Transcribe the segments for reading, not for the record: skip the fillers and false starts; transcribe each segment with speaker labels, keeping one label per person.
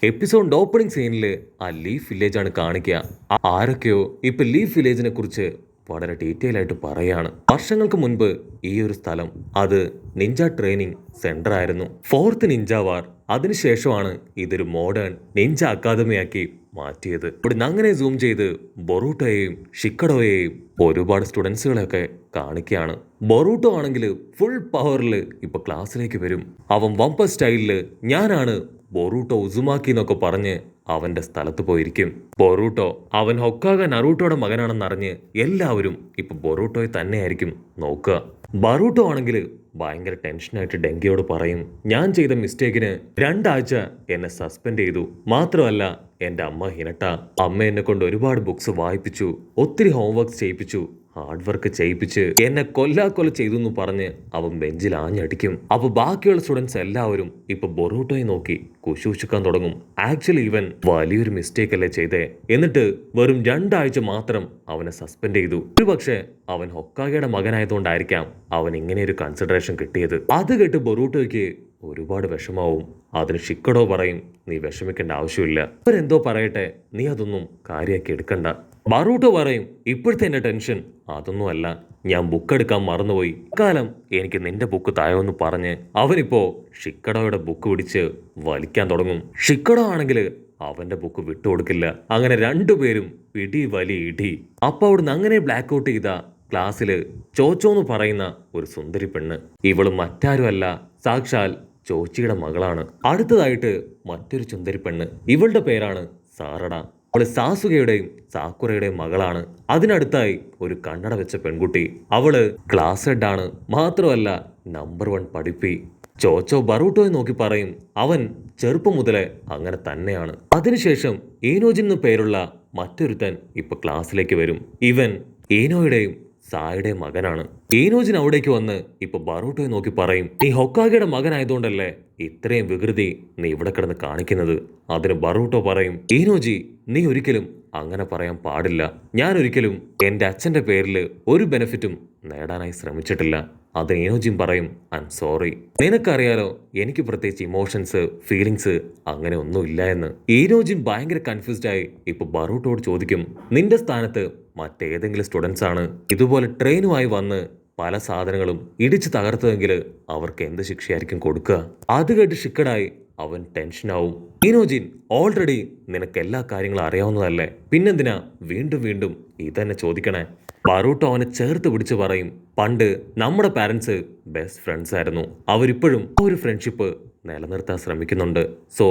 Speaker 1: എപ്പിസോഡിന്റെ opening സീനില് ആ leaf village ആണ് കാണിക്കുക. ആരൊക്കെയോ ഇപ്പൊ ലീഫ് വില്ലേജിനെ കുറിച്ച് വളരെ ഡീറ്റെയിൽ ആയിട്ട് പറയാണ്. വർഷങ്ങൾക്ക് മുൻപ് ഈ ഒരു സ്ഥലം അത് നിഞ്ച ട്രെയിനിങ് സെന്റർ ആയിരുന്നു. ഫോർത്ത് നിഞ്ച വാർ അതിനുശേഷമാണ് ഇതൊരു മോഡേൺ നിഞ്ച അക്കാദമിയാക്കി മാറ്റിയത്. ഇവിടുന്ന് അങ്ങനെ സൂം ചെയ്ത് ബൊറൂട്ടോയെയും ഷിക്കഡോയെയും ഒരുപാട് സ്റ്റുഡൻസുകളെയൊക്കെ കാണിക്കുകയാണ്. ബൊറൂട്ടോ ആണെങ്കിൽ ഫുൾ പവറിൽ ഇപ്പൊ ക്ലാസ്സിലേക്ക് വരും. അവൻ വമ്പ സ്റ്റൈലില് ഞാനാണ് ബൊറൂട്ടോ ഉസുമാക്കി എന്നൊക്കെ പറഞ്ഞ് അവന്റെ സ്ഥലത്ത് പോയിരിക്കും. ബൊറൂട്ടോ അവൻ ഹൊക്കാഗ നറൂട്ടോയുടെ മകനാണെന്നറിഞ്ഞ് എല്ലാവരും ഇപ്പൊ ബൊറൂട്ടോയെ തന്നെയായിരിക്കും നോക്കുക. ബറൂട്ടോ ആണെങ്കിൽ ഭയങ്കര ടെൻഷനായിട്ട് ഡെങ്കിയോട് പറയും, ഞാൻ ചെയ്ത മിസ്റ്റേക്കിന് 2 ആഴ്ച എന്നെ സസ്പെൻഡ് ചെയ്തു. മാത്രമല്ല എന്റെ അമ്മ ഹിനട്ട അമ്മ എന്നെ കൊണ്ട് ഒരുപാട് ബുക്സ് വായിപ്പിച്ചു, ഒത്തിരി ഹോംവർക്സ് ചെയ്യിപ്പിച്ചു, ഹാർഡ് വർക്ക് ചെയ്യിപ്പിച്ച് എന്നെ കൊല്ലാക്കൊല ചെയ്തു എന്ന് പറഞ്ഞ് അവൻ ബെഞ്ചിൽ ആഞ്ഞടിക്കും. അപ്പൊ ബാക്കിയുള്ള സ്റ്റുഡൻസ് എല്ലാവരും ഇപ്പൊ ബൊറൂട്ടോയെ നോക്കി കുശൂഷിക്കാൻ തുടങ്ങും. ആക്ച്വലി ഇവൻ വലിയൊരു മിസ്റ്റേക്ക് അല്ലേ ചെയ്തേ, എന്നിട്ട് വെറും 2 ആഴ്ച മാത്രം അവനെ സസ്പെൻഡ് ചെയ്തു. ഒരു പക്ഷേ അവൻ ഹൊക്കാഗയുടെ മകനായതുകൊണ്ടായിരിക്കാം അവൻ ഇങ്ങനെ ഒരു കൺസിഡറേഷൻ കിട്ടിയത്. അത് കേട്ട് ബൊറൂട്ടോയ്ക്ക് ഒരുപാട് വിഷമാവും. അതിന് ഷിക്കഡോ പറയും, നീ വിഷമിക്കേണ്ട ആവശ്യമില്ല, അവരെന്തോ പറയട്ടെ, നീ അതൊന്നും കാര്യമാക്കി എടുക്കണ്ട. ബറൂട്ടോ പറയും, ഇപ്പോഴത്തെ എന്റെ ടെൻഷൻ അതൊന്നും അല്ല, ഞാൻ ബുക്ക് എടുക്കാൻ മറന്നുപോയി, കാലം എനിക്ക് നിന്റെ ബുക്ക് തായോന്ന് പറഞ്ഞ് അവനിപ്പോ ഷിക്കഡോയുടെ ബുക്ക് പിടിച്ച് വലിക്കാൻ തുടങ്ങും. ഷിക്കഡോ ആണെങ്കിൽ അവന്റെ ബുക്ക് വിട്ടുകൊടുക്കില്ല. അങ്ങനെ രണ്ടുപേരും പിടി വലി ഇടി. അപ്പൊ അവിടുന്ന് അങ്ങനെ ബ്ലാക്ക് ഔട്ട് ചെയ്ത ക്ലാസ്സില് ചോച്ചോന്ന് പറയുന്ന ഒരു സുന്ദരി പെണ്ണ്. ഇവള് മറ്റാരുമല്ല, സാക്ഷാൽ ചോച്ചിയുടെ മകളാണ്. അടുത്തതായിട്ട് മറ്റൊരു സുന്ദരി പെണ്ണ്, ഇവളുടെ പേരാണ് സാറട. അവള് സാസുകയുടെയും സാക്കുറയുടെയും മകളാണ്. അതിനടുത്തായി ഒരു കണ്ണട വെച്ച പെൺകുട്ടി, അവള് ക്ലാസ് ഹെഡ് ആണ്. മാത്രമല്ല നമ്പർ 1 പഠിപ്പി. ചോച്ചോ ബറൂട്ടോയെ നോക്കി പറയും, അവൻ ചെറുപ്പം മുതലേ അങ്ങനെ തന്നെയാണ്. അതിനുശേഷം ഈനോജിൻ എന്നു പേരുള്ള മറ്റൊരുത്തൻ ഇപ്പൊ ക്ലാസ്സിലേക്ക് വരും. ഇവൻ ഈനോയുടെയും സായുടെ മകനാണ്. ഈനോജിൻ അവിടേക്ക് വന്ന് ഇപ്പൊ ബറൂട്ടോയെ നോക്കി പറയും, നീ ഹൊക്കാഗയുടെ മകനായതുകൊണ്ടല്ലേ ഇത്രയും വികൃതി നീ ഇവിടെ കിടന്ന് കാണിക്കുന്നത്. അതിന് ബറൂട്ടോ പറയും, ഈനോജി നീ ഒരിക്കലും അങ്ങനെ പറയാൻ പാടില്ല. ഞാൻ ഒരിക്കലും എന്റെ അച്ഛന്റെ പേരിൽ ഒരു ബെനിഫിറ്റും നേടാനായി ശ്രമിച്ചിട്ടില്ല. അത് ഈനോജിൻ പറയും, ഐ എം സോറി. നിനക്കറിയാലോ എനിക്ക് പ്രത്യേകിച്ച് ഇമോഷൻസ് ഫീലിങ്സ് അങ്ങനെ ഒന്നും ഇല്ല എന്ന്. ഈനോജിൻ ഭയങ്കര കൺഫ്യൂസ്ഡ് ആയി ഇപ്പൊ ബറൂട്ടോട് ചോദിക്കും, നിന്റെ സ്ഥാനത്ത് മറ്റേതെങ്കിലും സ്റ്റുഡൻസ് ആണ് ഇതുപോലെ ട്രെയിനുമായി വന്ന് പല സാധനങ്ങളും ഇടിച്ചു തകർത്തതെങ്കിൽ അവർക്ക് എന്ത് ശിക്ഷയായിരിക്കും കൊടുക്കുക? അത് കേട്ട് ഷിക്കഡായി അവൻ ടെൻഷനാവും. ഈനോജിൻ ഓൾറെഡി നിനക്ക് എല്ലാ കാര്യങ്ങളും അറിയാവുന്നതല്ലേ, പിന്നെന്തിനാ വീണ്ടും വീണ്ടും ഇതന്നെ ചോദിക്കണേ? ബറൂട്ടോ അവനെ ചേർത്ത് പിടിച്ച് പറയും, പണ്ട് നമ്മുടെ പാരൻസ് ബെസ്റ്റ് ഫ്രണ്ട്സ് ആയിരുന്നു, അവരിപ്പോഴും ആ ഒരു ഫ്രണ്ട്ഷിപ്പ് നിലനിർത്താൻ ശ്രമിക്കുന്നുണ്ട്. സോ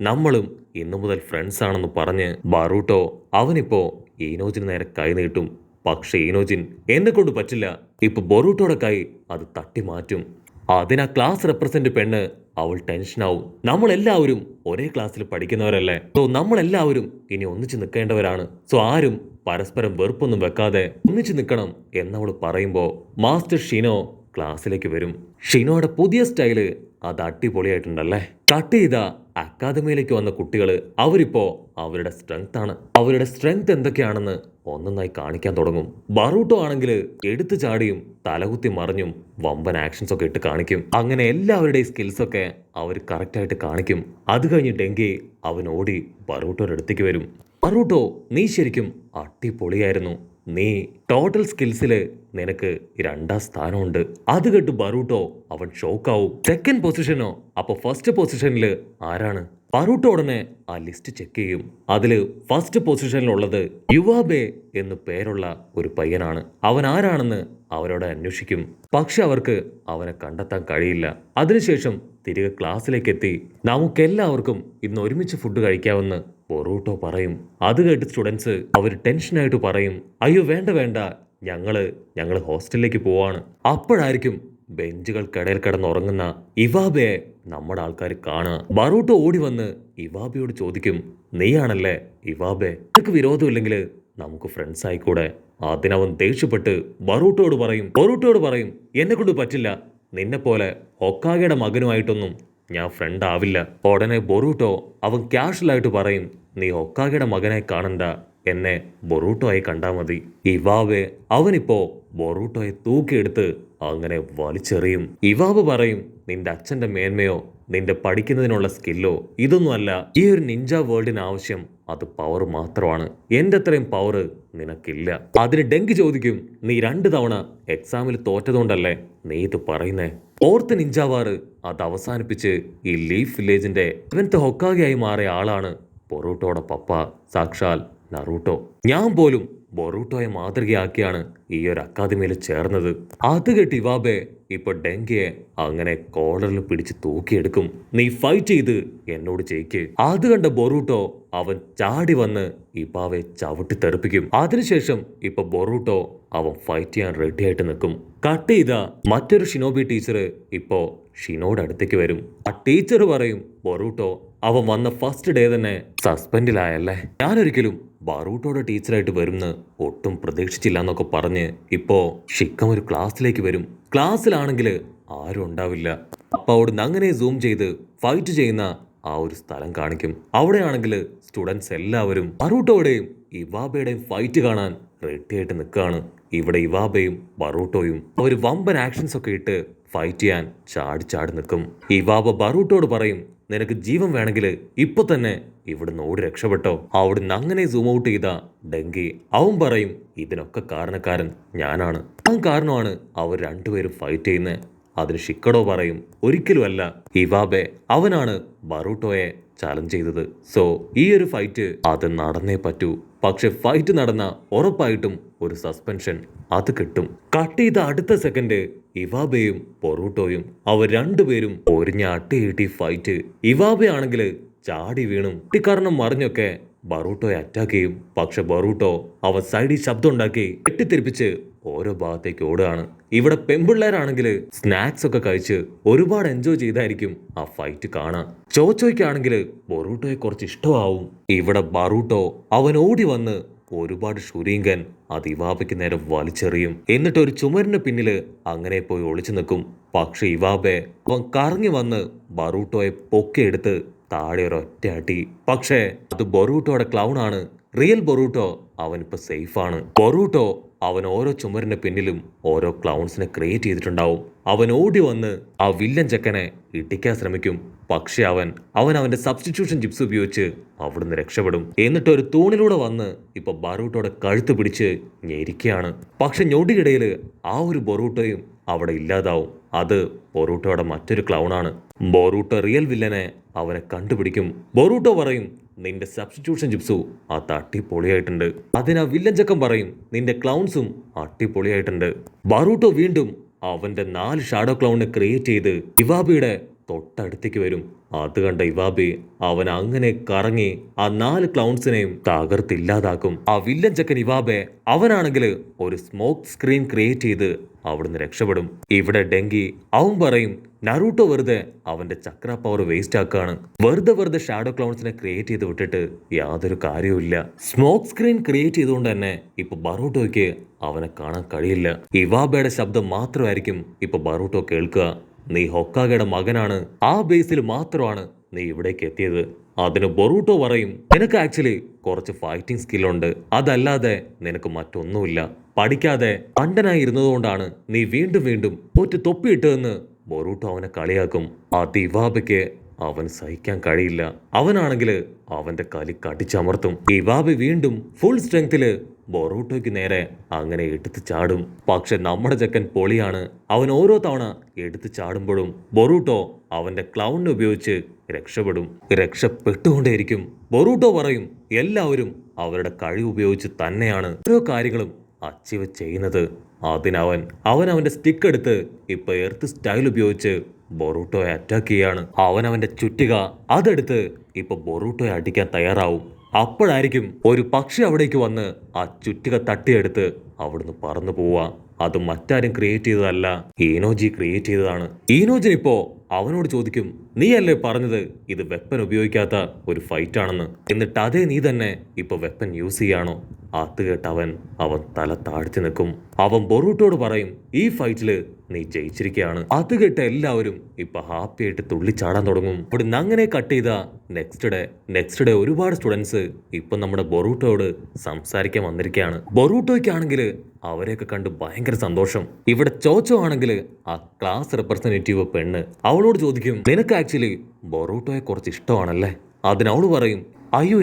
Speaker 1: നമ്മളും ഇന്നു മുതൽ ഫ്രണ്ട്സ് ആണെന്ന് പറഞ്ഞ് ബറൂട്ടോ അവനിപ്പോ ഈനോജിന് നേരെ കൈ നീട്ടും. പക്ഷെ ഈനോജിൻ എന്നെ കൊണ്ട് പറ്റില്ല. ഇപ്പൊ ബൊറൂട്ടോയുടെ കൈ അത് തട്ടി മാറ്റും. അതിനാ ക്ലാസ് റെപ്രസെന്റ് പെണ്ണ് അവൾ ടെൻഷനാവും. നമ്മളെല്ലാവരും ഒരേ ക്ലാസ്സിൽ പഠിക്കുന്നവരല്ലേ, സോ നമ്മളെല്ലാവരും ഇനി ഒന്നിച്ച് നിൽക്കേണ്ടവരാണ്. സോ ആരും പരസ്പരം വെറുപ്പൊന്നും വെക്കാതെ ഒന്നിച്ച് നിൽക്കണം എന്നവൾ പറയുമ്പോ മാസ്റ്റർ ഷിനോ ക്ലാസ്സിലേക്ക് വരും. ഷിനോയുടെ പുതിയ സ്റ്റൈല് അത് അടിപൊളിയായിട്ടുണ്ടല്ലേ. കട്ട് ചെയ്ത അക്കാദമിയിലേക്ക് വന്ന കുട്ടികൾ അവരിപ്പോ അവരുടെ സ്ട്രെങ്ത് എന്തൊക്കെയാണെന്ന് ഒന്നൊന്നായി കാണിക്കാൻ തുടങ്ങും. ബറൂട്ടോ ആണെങ്കിൽ എടുത്തു ചാടിയും തലകുത്തി മറിഞ്ഞും വമ്പൻ ആക്ഷൻസ് ഒക്കെ ഇട്ട് കാണിക്കും. അങ്ങനെ എല്ലാവരുടെയും സ്കിൽസ് ഒക്കെ അവർ കറക്റ്റായിട്ട് കാണിക്കും. അത് കഴിഞ്ഞ് ഡെങ്കി അവൻ ഓടി ബറൂട്ടോയുടെ അടുത്തേക്ക് വരും. ബറൂട്ടോ നീ ശരിക്കും അടിപൊളിയായിരുന്നു, നീ ടോട്ടൽ സ്കിൽസില് നിനക്ക് 2ാം സ്ഥാനമുണ്ട്. അത് കേട്ട് ബറൂട്ടോ അവൻ ഷോക്കാവും. സെക്കൻഡ് പൊസിഷനോ? അപ്പൊ ഫസ്റ്റ് പൊസിഷനില് ആരാണ്? ബറൂട്ടോ ഉടനെ ആ ലിസ്റ്റ് ചെക്ക് ചെയ്യും. അതില് ഫസ്റ്റ് പൊസിഷനിലുള്ളത് യുവാബെ എന്ന് പേരുള്ള ഒരു പയ്യനാണ്. അവൻ ആരാണെന്ന് അവരോട് അന്വേഷിക്കും. പക്ഷെ അവർക്ക് അവനെ കണ്ടെത്താൻ കഴിയില്ല. അതിനുശേഷം തിരികെ ക്ലാസ്സിലേക്ക് എത്തി നമുക്കെല്ലാവർക്കും ഇന്ന് ഒരുമിച്ച് ഫുഡ് കഴിക്കാമെന്ന് ബൊറൂട്ടോ പറയും. അത് കേട്ട് സ്റ്റുഡൻസ് അവർ ടെൻഷനായിട്ട് പറയും, അയ്യോ വേണ്ട വേണ്ട, ഞങ്ങള് ഹോസ്റ്റലിലേക്ക് പോവാണ്. അപ്പോഴായിരിക്കും ബെഞ്ചുകൾക്കിടയിൽ കിടന്നുറങ്ങുന്ന ഇവാബയെ നമ്മുടെ ആൾക്കാർ കാണുക. ബറൂട്ടോ ഓടി വന്ന് ഇവാബയോട് ചോദിക്കും, നീയാണല്ലേ ഇവാബെ, നിനക്ക് വിരോധമില്ലെങ്കിൽ നമുക്ക് ഫ്രണ്ട്സ് ആയിക്കൂടെ? അതിനവൻ ദേഷ്യപ്പെട്ട് ബറൂട്ടോട് പറയും എന്നെ കൊണ്ട് പറ്റില്ല, നിന്നെ പോലെ ഹൊക്കാഗയുടെ മകനുമായിട്ടൊന്നും ഞാൻ ഫ്രണ്ട് ആവില്ല. ഉടനെ ബൊറൂട്ടോ അവൻ ക്യാഷ്വലായിട്ട് പറയും, നീ ഹൊക്കാഗയുടെ മകനായി കാണണ്ട, എന്നെ ബൊറൂട്ടോ ആയി കണ്ടാ മതി. ഇവാബെ അവനിപ്പോ ബൊറൂട്ടോയെ തൂക്കിയെടുത്ത് അങ്ങനെ വലിച്ചെറിയും. ഇവാബ് പറയും, നിന്റെ അച്ഛന്റെ മേന്മയോ നിന്റെ പഠിക്കുന്നതിനുള്ള സ്കില്ലോ ഇതൊന്നുമല്ല. ഈ ഒരു നിഞ്ച വേൾഡിന് ആവശ്യം അത് പവർ മാത്രമാണ്. എന്റെ അത്രയും പവർ നിനക്കില്ല. അതിന് ഡെങ്കി ചോദിക്കും, നീ 2 തവണ എക്സാമിൽ തോറ്റതുകൊണ്ടല്ലേ നീ ഇത് പറയുന്നേ? ഓർത്ത് നിഞ്ചാവാറ് അത് അവസാനിപ്പിച്ച് ഈ ലീഫ് വില്ലേജിന്റെ ഇവനത്തെ ഹൊക്കാഗെയായി മാറിയ ആളാണ് ബൊറൂട്ടോയുടെ പപ്പ, സാക്ഷാൽ നറൂട്ടോ. ഞാൻ പോലും ബൊറൂട്ടോയെ മാതൃകയാക്കിയാണ് ഈ ഒരു അക്കാദമിയിൽ ചേർന്നത്. അത് കേട്ട് ഇവാബെ ഇപ്പൊ ഡെങ്കിയെ അങ്ങനെ കോളറിൽ പിടിച്ച് തൂക്കിയെടുക്കും. നീ ഫൈറ്റ് ചെയ്ത് എന്നോട് ജയിക്ക്. അത് കണ്ട ബൊറൂട്ടോ അവൻ ചാടി വന്ന് ഇവാബെ ചവിട്ടി തെറിപ്പിക്കും. അതിനുശേഷം ഇപ്പൊ ബൊറൂട്ടോ അവൻ ഫൈറ്റ് ചെയ്യാൻ റെഡി ആയിട്ട് നിൽക്കും. കട്ട് ചെയ്ത മറ്റൊരു ഷിനോബി ടീച്ചർ ഇപ്പോ ഷിനോയുടെ അടുത്തേക്ക് വരും. ആ ടീച്ചർ പറയും, ബൊറൂട്ടോ അവൻ വന്ന ഫസ്റ്റ് ഡേ തന്നെ സസ്പെൻഡിലായല്ലേ. ഞാനൊരിക്കലും ബറൂട്ടോയുടെ ടീച്ചറായിട്ട് വരുമെന്ന് ഒട്ടും പ്രതീക്ഷിച്ചില്ല എന്നൊക്കെ പറഞ്ഞ് ഇപ്പോ ഷിക്കം ഒരു ക്ലാസ്സിലേക്ക് വരും. ക്ലാസ്സിലാണെങ്കിൽ ആരും ഉണ്ടാവില്ല. അപ്പൊ അവിടുന്ന് അങ്ങനെ സൂം ചെയ്ത് ഫൈറ്റ് ചെയ്യുന്ന ആ ഒരു സ്ഥലം കാണിക്കും. അവിടെയാണെങ്കിൽ സ്റ്റുഡൻസ് എല്ലാവരും ബറൂട്ടോയുടെയും ഇവാബയുടെയും ഫൈറ്റ് കാണാൻ റെഡി ആയിട്ട് നിൽക്കുകയാണ്. ഇവിടെ ഇവാബയും ബറൂട്ടോയും ഒരു വമ്പൻ ആക്ഷൻസ് ഒക്കെ ഇട്ട് ഫൈറ്റ് ചെയ്യാൻ ചാടി നിൽക്കും. ഇവാബ ബറൂട്ടോട് പറയും, നിനക്ക് ജീവൻ വേണമെങ്കിൽ ഇപ്പൊ തന്നെ ഇവിടുന്ന് ഓടി രക്ഷപ്പെട്ടോ. അവിടുന്ന് അങ്ങനെ സൂം ഔട്ട് ചെയ്ത ഡെങ്കി അവൻ പറയും, ഇതിനൊക്കെ കാരണക്കാരൻ ഞാനാണ്. ആ കാരണമാണ് അവർ രണ്ടുപേരും ഫൈറ്റ് ചെയ്യുന്നത്. അതിന് ഷിക്കഡോ പറയും, ഒരിക്കലുമല്ല, ഇവാബെ അവനാണ് ബറൂട്ടോയെ ചാലഞ്ച് ചെയ്തത്. സോ ഈ ഒരു ഫൈറ്റ് അത് നടന്നേ പറ്റൂ. പക്ഷെ ഫൈറ്റ് നടന്ന ഉറപ്പായിട്ടും ഒരു സസ്പെൻഷൻ അത് കിട്ടും. കട്ട് ചെയ്ത അടുത്ത സെക്കൻഡ് ഇവാബയും ബൊറൂട്ടോയും അവർ രണ്ടുപേരും ഒരിഞ്ഞ അട്ടിയിട്ടി ഫൈറ്റ്. ഇവാബയാണെങ്കിൽ ചാടി വീണും കാരണം മറിഞ്ഞൊക്കെ ബറൂട്ടോയെ അറ്റാക്ക് ചെയ്യും. പക്ഷെ ബറൂട്ടോ അവൻ സൈഡിൽ ശബ്ദം ഉണ്ടാക്കി വെട്ടിത്തെറിപ്പിച്ച് ഓരോ ഭാഗത്തേക്ക് ഓടുകയാണ്. ഇവിടെ പെൺപിള്ളേരാണെങ്കിൽ സ്നാക്സ് ഒക്കെ കഴിച്ച് ഒരുപാട് എൻജോയ് ചെയ്തായിരിക്കും ആ ഫൈറ്റ് കാണാൻ. ചോയ്ക്കാണെങ്കിൽ ബറൂട്ടോയെ കുറച്ച് ഇഷ്ടമാവും. ഇവിടെ ബറൂട്ടോ അവൻ ഓടി വന്ന് ഒരുപാട് ഷുരീങ്കൻ അത് ഇവാബയ്ക്ക് നേരെ വലിച്ചെറിയും. എന്നിട്ട് ഒരു ചുമരിന് പിന്നില് അങ്ങനെ പോയി ഒളിച്ചു നിൽക്കും. പക്ഷെ ഇവാബെ അവൻ കറങ്ങി വന്ന് ബറൂട്ടോയെ പൊക്കിയെടുത്ത് താഴെ ഒരൊറ്റ അടി. പക്ഷേ അത് ബൊറൂട്ടോയുടെ ക്ലൗൺ ആണ്. റിയൽ ബൊറൂട്ടോ അവനിപ്പോ സേഫാണ്. ബൊറൂട്ടോ അവൻ ഓരോ ചുമരിന്റെ പിന്നിലും ഓരോ ക്ലൗൺസിനെ ക്രിയേറ്റ് ചെയ്തിട്ടുണ്ടാവും. അവൻ ഓടി വന്ന് ആ വില്ലൻ ചെക്കനെ ഇടിക്കാൻ ശ്രമിക്കും. പക്ഷെ അവൻ അവന്റെ സബ്സ്റ്റിറ്റ്യൂഷൻ ജിപ്സ് ഉപയോഗിച്ച് അവിടുന്ന് രക്ഷപ്പെടും. എന്നിട്ട് ഒരു തൂണിലൂടെ വന്ന് ഇപ്പൊ ബറൂട്ടോയുടെ കഴുത്ത് പിടിച്ച് ഞെരിക്കുകയാണ്. പക്ഷെ ഞൊടിയിടയിൽ ആ ഒരു ബൊറൂട്ടോയും അവിടെ ഇല്ലാതാവും. അത് ബൊറൂട്ടോയുടെ മറ്റൊരു ക്ലൗണാണ്. ബൊറൂട്ടോ റിയൽ വില്ലനെ അവനെ കണ്ടുപിടിക്കും. ബൊറൂട്ടോ പറയും, നിന്റെ സബ്സ്റ്റിറ്റ്യൂഷൻ ജിപ്സു അത് അടിപൊളിയായിട്ടുണ്ട്. അതിനാ വില്ലൻ ചക്കൻ പറയും, നിന്റെ ക്ലൗൺസും അടിപൊളിയായിട്ടുണ്ട്. ബറൂട്ടോ വീണ്ടും അവന്റെ 4 ഷാഡോ ക്ലൗണിനെ ക്രിയേറ്റ് ചെയ്ത് ഇവാബിയുടെ തൊട്ടടുത്തേക്ക് വരും. അത് കണ്ട ഇവാബി അവൻ അങ്ങനെ കറങ്ങി ആ 4 ക്ലൗൺസിനെയും തകർത്തില്ലാതാക്കും. ആ വില്ലൻ ചക്കൻ ഇവാബെ അവനാണെങ്കിൽ ഒരു സ്മോക്ക് സ്ക്രീൻ ക്രിയേറ്റ് ചെയ്ത് അവിടുന്ന് രക്ഷപ്പെടും. ഇവിടെ ഡെങ്കി അവൻ പറയും, നറൂട്ടോ വെറുതെ അവന്റെ ചക്ര പവർ വേസ്റ്റ് ആക്കാണ്. വെറുതെ ഷാഡോ ക്ലൗൺസിനെ ക്രിയേറ്റ് ചെയ്ത് വിട്ടിട്ട് യാതൊരു കാര്യവുമില്ല. സ്മോക്ക് സ്ക്രീൻ ക്രിയേറ്റ് ചെയ്തുകൊണ്ട് തന്നെ ഇപ്പൊ ബറൂട്ടോയ്ക്ക് അവനെ കാണാൻ കഴിയില്ല. ഇവാബയുടെ ശബ്ദം മാത്രമായിരിക്കും ഇപ്പൊ ബറൂട്ടോ കേൾക്കുക. നീ ഹൊക്കാഗയുടെ മകനാണ്. ആ ബേസിൽ മാത്രമാണ് നീ ഇവിടേക്ക് എത്തിയത്. അതിന് ബൊറൂട്ടോ പറയും, നിനക്ക് ആക്ച്വലി കുറച്ച് ഫൈറ്റിംഗ് സ്കില്ലുണ്ട്. അതല്ലാതെ നിനക്ക് മറ്റൊന്നുമില്ല. പഠിക്കാതെ പണ്ടനായി ഇരുന്നതുകൊണ്ടാണ് നീ വീണ്ടും ഒറ്റ തൊപ്പിയിട്ടതെന്ന് ബൊറൂട്ടോ അവനെ കളിയാക്കും. അത് ഇവാബയ്ക്ക് അവൻ സഹിക്കാൻ കഴിയില്ല. അവനാണെങ്കിൽ അവന്റെ കലി കടിച്ചമർത്തും. ഇവാബ് വീണ്ടും ഫുൾ സ്ട്രെങ്തില് ബൊറൂട്ടോയ്ക്ക് നേരെ അങ്ങനെ എടുത്ത് ചാടും. പക്ഷെ നമ്മുടെ ചെക്കൻ പൊളിയാണ്. അവൻ ഓരോ തവണ എടുത്ത് ചാടുമ്പോഴും ബൊറൂട്ടോ അവന്റെ ക്ലൗണിനെ ഉപയോഗിച്ച് രക്ഷപ്പെട്ടുകൊണ്ടേയിരിക്കും. ബൊറൂട്ടോ പറയും, എല്ലാവരും അവരുടെ കഴിവ് ഉപയോഗിച്ച് തന്നെയാണ് ഓരോ കാര്യങ്ങളും അച്ചീവ് ചെയ്യുന്നത്. അതിനവൻ അവന്റെ സ്റ്റിക്ക് എടുത്ത് ഇപ്പൊ എർത്ത് സ്റ്റൈൽ ഉപയോഗിച്ച് ബൊറൂട്ടോയെ അറ്റാക്ക് ചെയ്യാണ്. അവന്റെ ചുറ്റിക അതെടുത്ത് ഇപ്പൊ ബൊറൂട്ടോയെ അടിക്കാൻ തയ്യാറാവും. അപ്പോഴായിരിക്കും ഒരു പക്ഷി അവിടേക്ക് വന്ന് ആ ചുറ്റിക തട്ടിയെടുത്ത് അവിടുന്ന് പറന്നു പോവാ. അത് മറ്റാരും ക്രിയേറ്റ് ചെയ്തതല്ല, ഈനോജി ക്രിയേറ്റ് ചെയ്തതാണ്. ഈനോജിൻ ഇപ്പോ അവനോട് ചോദിക്കും, നീയല്ലേ പറഞ്ഞത് ഇത് വെപ്പൻ ഉപയോഗിക്കാത്ത ഒരു ഫൈറ്റ് ആണെന്ന്? എന്നിട്ട് അതേ നീ തന്നെ ഇപ്പൊ വെപ്പൻ യൂസ് ചെയ്യാണോ? അത് കേട്ട് അവൻ തല താഴ്ത്തി നിൽക്കും. അവൻ ബൊറൂട്ടോട് പറയും, ഈ ഫൈറ്റില് നീ ജയിച്ചിരിക്കുകയാണ്. അത് കേട്ട് എല്ലാവരും ഇപ്പൊ ഹാപ്പി ആയിട്ട് തുള്ളിച്ചാടാൻ തുടങ്ങും. ഇവിടുന്ന് അങ്ങനെ കട്ട് ചെയ്ത നെക്സ്റ്റ് ഡേ ഒരുപാട് സ്റ്റുഡൻസ് ഇപ്പൊ നമ്മുടെ ബൊറൂട്ടോയോട് സംസാരിക്കാൻ വന്നിരിക്കുകയാണ്. ബൊറൂട്ടോയ്ക്കാണെങ്കിൽ അവരെയൊക്കെ കണ്ട് ഭയങ്കര സന്തോഷം. ഇവിടെ ചോച്ചോ ആണെങ്കിൽ ആ ക്ലാസ് റെപ്രസെന്റേറ്റീവ് പെണ്ണ് അവളോട് ചോദിക്കും, നിനക്ക് ആക്ച്വലി ബൊറൂട്ടോയെ കുറച്ച് ഇഷ്ടമാണല്ലേ? അതിനവള് പറയും, അയ്യോ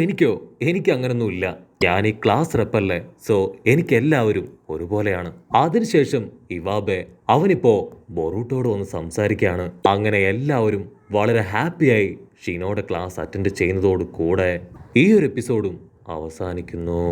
Speaker 1: എനിക്ക് അങ്ങനൊന്നും ഇല്ല, ഞാൻ ഈ ക്ലാസ് റെപ്പല്ലേ, സോ എനിക്ക് എല്ലാവരും ഒരുപോലെയാണ്. അതിനുശേഷം ഇവാബെ അവനിപ്പോ ബൊറൂട്ടോട് വന്ന് സംസാരിക്കുകയാണ്. അങ്ങനെ എല്ലാവരും വളരെ ഹാപ്പിയായി ഷിനോയുടെ ക്ലാസ് അറ്റൻഡ് ചെയ്യുന്നതോട് കൂടെ ഈ ഒരു എപ്പിസോഡും അവസാനിക്കുന്നു.